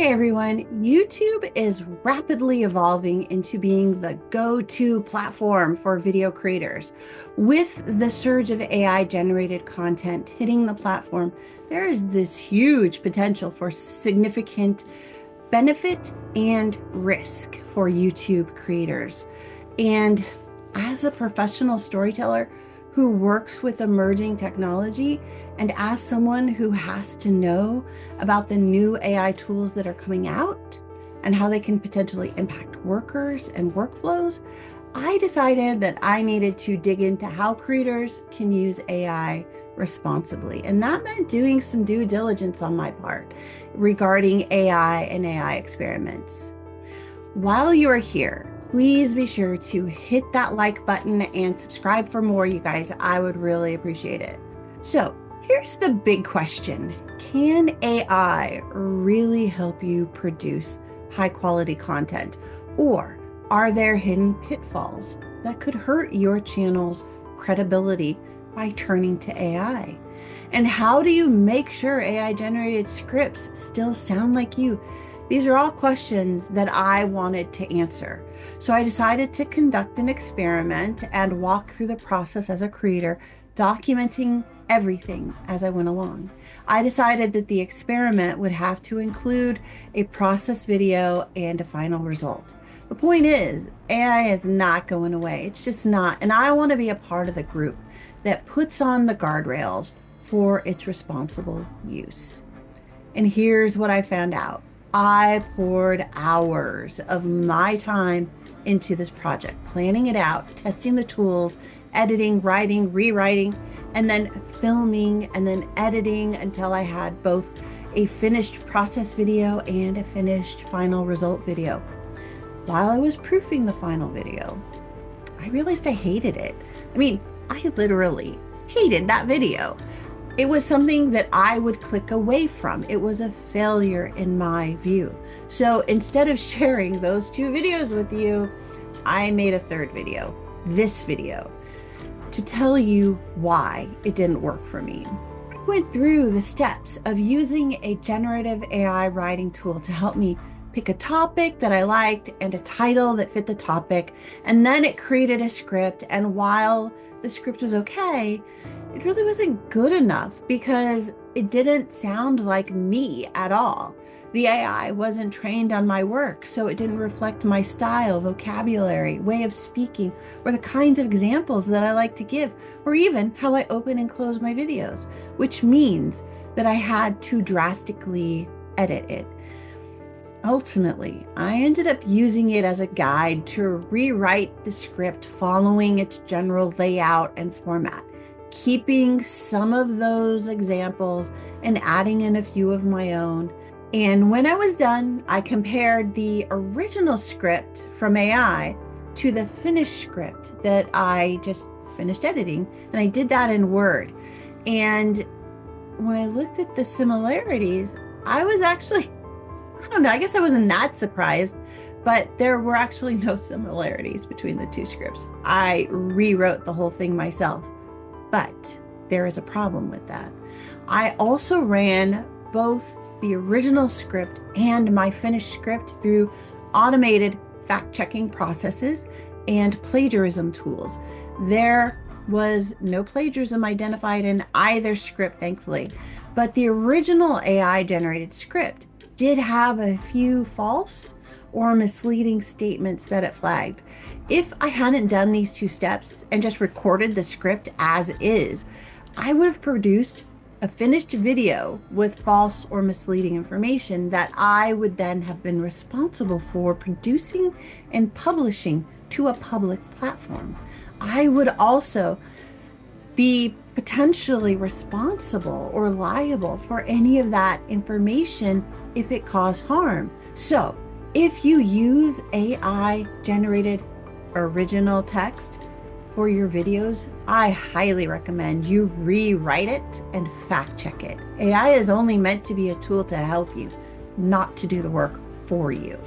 Hey everyone, YouTube is rapidly evolving into being the go-to platform for video creators. With the surge of AI generated content hitting the platform, there is this huge potential for significant benefit and risk for YouTube creators. And as a professional storyteller who works with emerging technology, and as someone who has to know about the new AI tools that are coming out and how they can potentially impact workers and workflows, I decided that I needed to dig into how creators can use AI responsibly. And that meant doing some due diligence on my part regarding AI and AI experiments. While you are here, please be sure to hit that like button and subscribe for more, you guys. I would really appreciate it. So here's the big question. Can AI really help you produce high quality content? Or are there hidden pitfalls that could hurt your channel's credibility by turning to AI? And how do you make sure AI generated scripts still sound like you? These are all questions that I wanted to answer. So I decided to conduct an experiment and walk through the process as a creator, documenting everything as I went along. I decided that the experiment would have to include a process video and a final result. The point is, AI is not going away. It's just not. And I want to be a part of the group that puts on the guardrails for its responsible use. And here's what I found out. I poured hours of my time into this project, planning it out, testing the tools, editing, writing, rewriting, and then filming and then editing until I had both a finished process video and a finished final result video. While I was proofing the final video, I realized I hated it. I literally hated that video. It was something that I would click away from. It was a failure in my view. So instead of sharing those two videos with you, I made a third video, this video, to tell you why it didn't work for me. I went through the steps of using a generative AI writing tool to help me pick a topic that I liked and a title that fit the topic. And then it created a script. And while the script was okay, it really wasn't good enough because it didn't sound like me at all. The AI wasn't trained on my work, so it didn't reflect my style, vocabulary, way of speaking, or the kinds of examples that I like to give, or even how I open and close my videos, which means that I had to drastically edit it. Ultimately, I ended up using it as a guide to rewrite the script following its general layout and format, keeping some of those examples and adding in a few of my own. And when I was done, I compared the original script from AI to the finished script that I just finished editing. And I did that in Word. And when I looked at the similarities, I was actually, I don't know, I guess I wasn't that surprised, but there were actually no similarities between the two scripts. I rewrote the whole thing myself. But there is a problem with that. I also ran both the original script and my finished script through automated fact-checking processes and plagiarism tools. There was no plagiarism identified in either script, thankfully, but the original AI-generated script did have a few false or misleading statements that it flagged. If I hadn't done these two steps and just recorded the script as is, I would have produced a finished video with false or misleading information that I would then have been responsible for producing and publishing to a public platform. I would also be potentially responsible or liable for any of that information if it caused harm. So if you use AI generated original text for your videos, I highly recommend you rewrite it and fact check it. AI is only meant to be a tool to help you, not to do the work for you.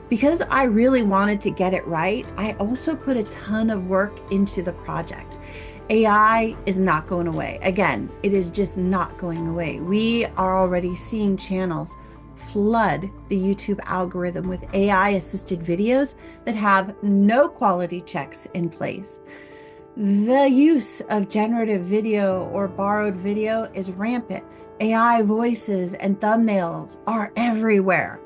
Because I really wanted to get it right, I also put a ton of work into the project. AI is not going away. Again, it is just not going away. We are already seeing channels flood the YouTube algorithm with AI-assisted videos that have no quality checks in place. The use of generative video or borrowed video is rampant. AI voices and thumbnails are everywhere.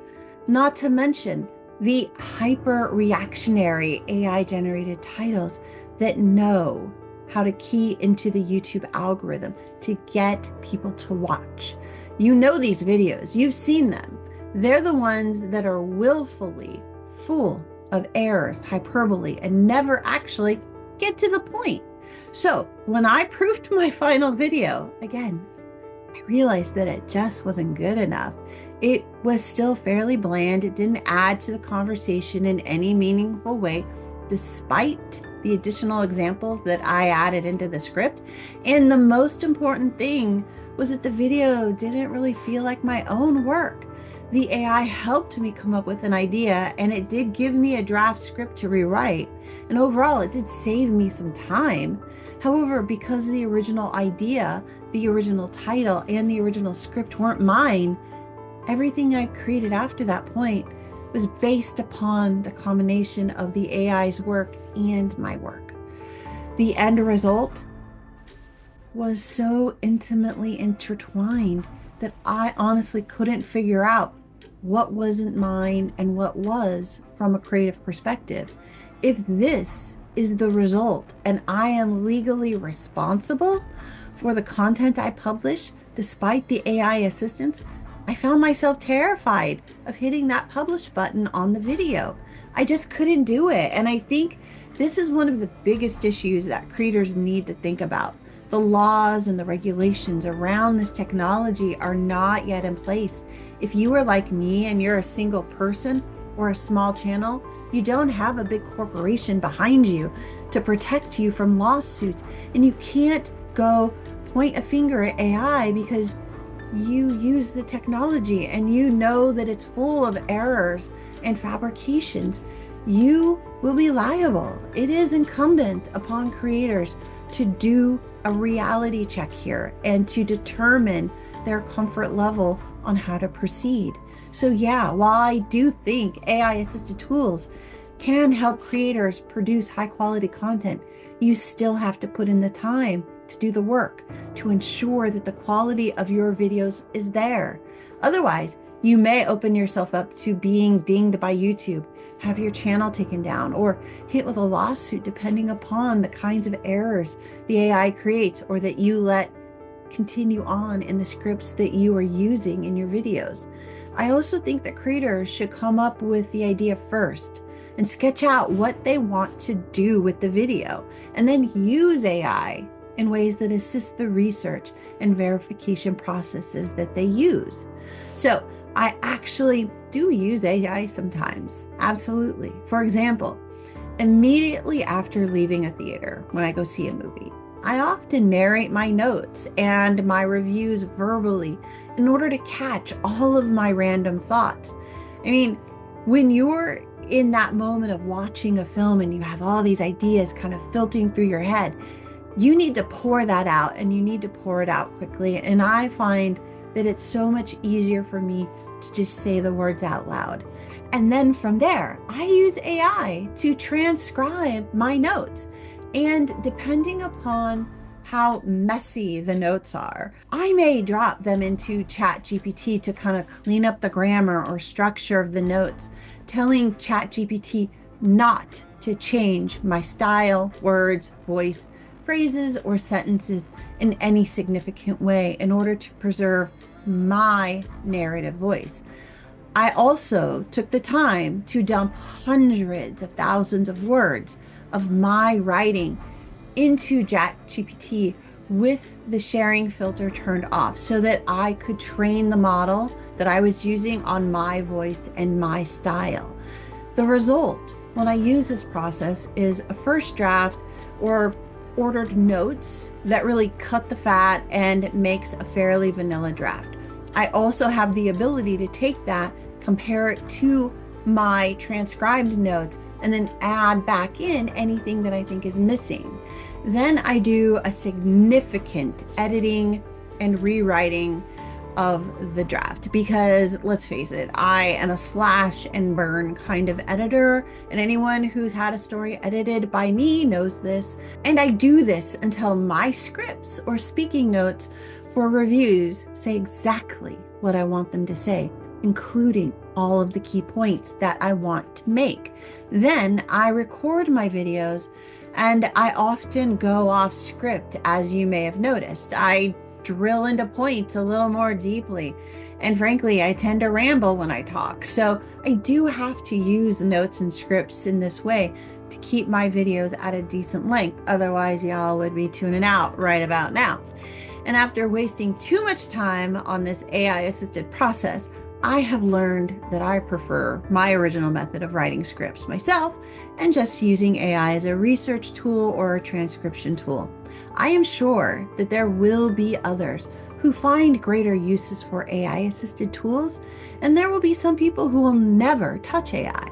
Not to mention the hyper-reactionary AI-generated titles that know how to key into the YouTube algorithm to get people to watch. You know these videos, you've seen them. They're the ones that are willfully full of errors, hyperbole, and never actually get to the point. So when I proofed my final video, again, I realized that it just wasn't good enough. It was still fairly bland. It didn't add to the conversation in any meaningful way, despite the additional examples that I added into the script. And the most important thing was that the video didn't really feel like my own work. The AI helped me come up with an idea, and it did give me a draft script to rewrite. And overall, it did save me some time. However, because the original idea, the original title, and the original script weren't mine, everything I created after that point was based upon the combination of the AI's work and my work. The end result was so intimately intertwined that I honestly couldn't figure out what wasn't mine and what was from a creative perspective. If this is the result and I am legally responsible for the content I publish, despite the AI assistance, I found myself terrified of hitting that publish button on the video. I just couldn't do it. And I think this is one of the biggest issues that creators need to think about. The laws and the regulations around this technology are not yet in place. If you are like me and you're a single person or a small channel, you don't have a big corporation behind you to protect you from lawsuits. And you can't go point a finger at AI because you use the technology and you know that it's full of errors and fabrications. You will be liable. It is incumbent upon creators to do a reality check here and to determine their comfort level on how to proceed. So yeah, while I do think AI assisted tools can help creators produce high quality content, you still have to put in the time to do the work to ensure that the quality of your videos is there. Otherwise, you may open yourself up to being dinged by YouTube, have your channel taken down, or hit with a lawsuit depending upon the kinds of errors the AI creates or that you let continue on in the scripts that you are using in your videos. I also think that creators should come up with the idea first and sketch out what they want to do with the video, and then use AI in ways that assist the research and verification processes that they use. So I actually do use AI sometimes, absolutely. For example, immediately after leaving a theater, when I go see a movie, I often narrate my notes and my reviews verbally in order to catch all of my random thoughts. I mean, when you're in that moment of watching a film and you have all these ideas kind of filtering through your head, you need to pour that out, and you need to pour it out quickly. And I find that it's so much easier for me to just say the words out loud. And then from there, I use AI to transcribe my notes. And depending upon how messy the notes are, I may drop them into ChatGPT to kind of clean up the grammar or structure of the notes, telling ChatGPT not to change my style, words, voice, phrases, or sentences in any significant way in order to preserve my narrative voice. I also took the time to dump hundreds of thousands of words of my writing into ChatGPT with the sharing filter turned off so that I could train the model that I was using on my voice and my style. The result when I use this process is a first draft or ordered notes that really cut the fat and makes a fairly vanilla draft. I also have the ability to take that, compare it to my transcribed notes, and then add back in anything that I think is missing. Then I do a significant editing and rewriting of the draft because let's face it, I am a slash and burn kind of editor, and anyone who's had a story edited by me knows this. And I do this until my scripts or speaking notes for reviews say exactly what I want them to say, including all of the key points that I want to make. Then I record my videos, and I often go off script, as you may have noticed. I drill into points a little more deeply. And frankly, I tend to ramble when I talk. So I do have to use notes and scripts in this way to keep my videos at a decent length. Otherwise, y'all would be tuning out right about now. And after wasting too much time on this AI assisted process, I have learned that I prefer my original method of writing scripts myself and just using AI as a research tool or a transcription tool. I am sure that there will be others who find greater uses for AI assisted tools, and there will be some people who will never touch AI.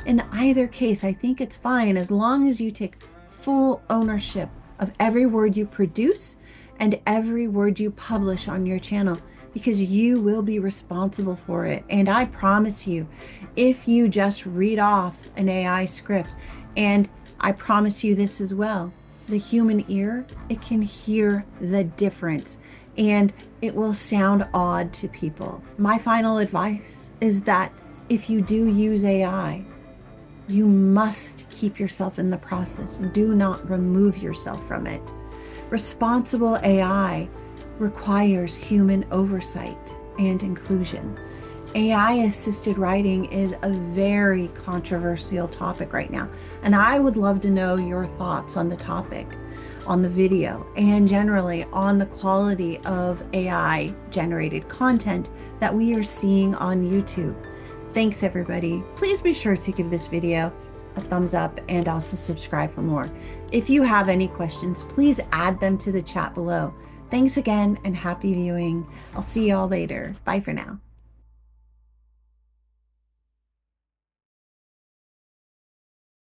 In either case, I think it's fine as long as you take full ownership of every word you produce and every word you publish on your channel, because you will be responsible for it. And I promise you, if you just read off an AI script, and I promise you this as well, the human ear, it can hear the difference and it will sound odd to people. My final advice is that if you do use AI, you must keep yourself in the process. Do not remove yourself from it. Responsible AI requires human oversight and inclusion. AI-assisted writing is a very controversial topic right now, and I would love to know your thoughts on the topic, on the video, and generally on the quality of AI-generated content that we are seeing on YouTube. Thanks, everybody. Please be sure to give this video a thumbs up and also subscribe for more. If you have any questions, please add them to the chat below. Thanks again and happy viewing. I'll see you all later. Bye for now.